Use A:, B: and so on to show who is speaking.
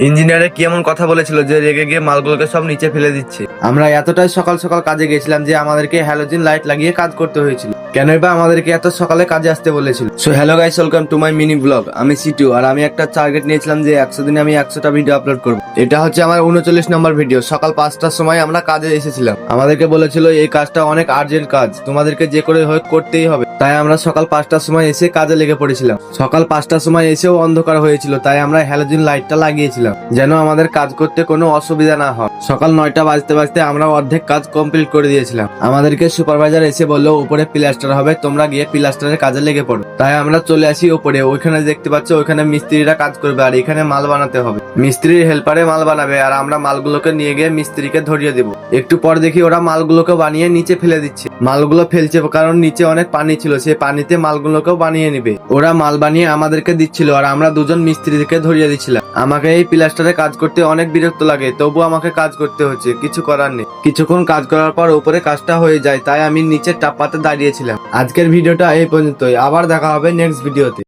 A: ইঞ্জিনিয়ারে কি এমন কথা বলেছিল যে রেগে গিয়ে মালগুলোকে সব নিচে ফেলে দিচ্ছে। আমরা এতটাই সকাল সকাল কাজে গেছিলাম যে আমাদেরকে হ্যালোজিন লাইট লাগিয়ে কাজ করতে হয়েছিল। কেনই বা আমাদেরকে এত সকালে কাজে আসতে বলেছিল? So hello guys, welcome to my mini blog. আমি সিটু, আর আমি একটা টার্গেট নিয়েছিলাম যে 100 দিনে আমি 100টা ভিডিও আপলোড করব। এটা হচ্ছে আমার 39 নম্বর ভিডিও। সকাল 5টার সময় আমরা কাজে এসেছিলাম। আমাদেরকে বলেছিল এই কাজটা অনেক আর্জেন্ট কাজ, তোমাদেরকে যে করে হোক করতেই হবে। তাই আমরা সকাল 5টার সময় এসে কাজে লেগে পড়েছিলাম। সকাল 5টার সময় এসেও অন্ধকার হয়েছিল, তাই আমরা হ্যালোজিন লাইটটা লাগিয়েছিলাম যেন আমাদের কাজ করতে কোনো অসুবিধা না হয়। সকাল 9টা বাজতে বাজতে আমরা অর্ধেক কাজ কমপ্লিট করে দিয়েছিলাম। আমাদেরকে সুপারভাইজার এসে বললো উপরে প্লাস্টার হবে, তোমরা গিয়ে প্লাস্টারের কাজে লেগে পড়ো। তাই আমরা চলে আসি উপরে। ওইখানে দেখতে পাচ্ছ ওইখানে মিস্ত্রিরা কাজ করবে আর এখানে মাল বানাতে হবে। মিস্ত্রির হেল্পারে মাল বানাবে আর আমরা মালগুলোকে নিয়ে গিয়ে মিস্ত্রিকে ধরিয়ে দেবো। একটু পর দেখি ওরা মালগুলোকে বানিয়ে নিচে ফেলে দিচ্ছে। মালগুলো ফেলছে কারণ নিচে অনেক পানি ছিল, সেই পানিতে মালগুলোকেও বানিয়ে নিবে। ওরা মাল বানিয়ে আমাদেরকে দিচ্ছিল আর আমরা দুজন মিস্ত্রিকে ধরিয়ে দিচ্ছিলাম। আমাকে এই প্লাস্টারে কাজ করতে অনেক বিরক্ত লাগে, তবু আমাকে কাজ করতে হচ্ছে, কিছু করার নেই। কিছুক্ষণ কাজ করার পর উপরে কাজটা হয়ে যায়, তাই আমি নিচে টাপ্পাতে দাঁড়িয়েছিলাম। আজকের ভিডিওটা এই পর্যন্তই, আবার দেখা হবে নেক্সট ভিডিওতে।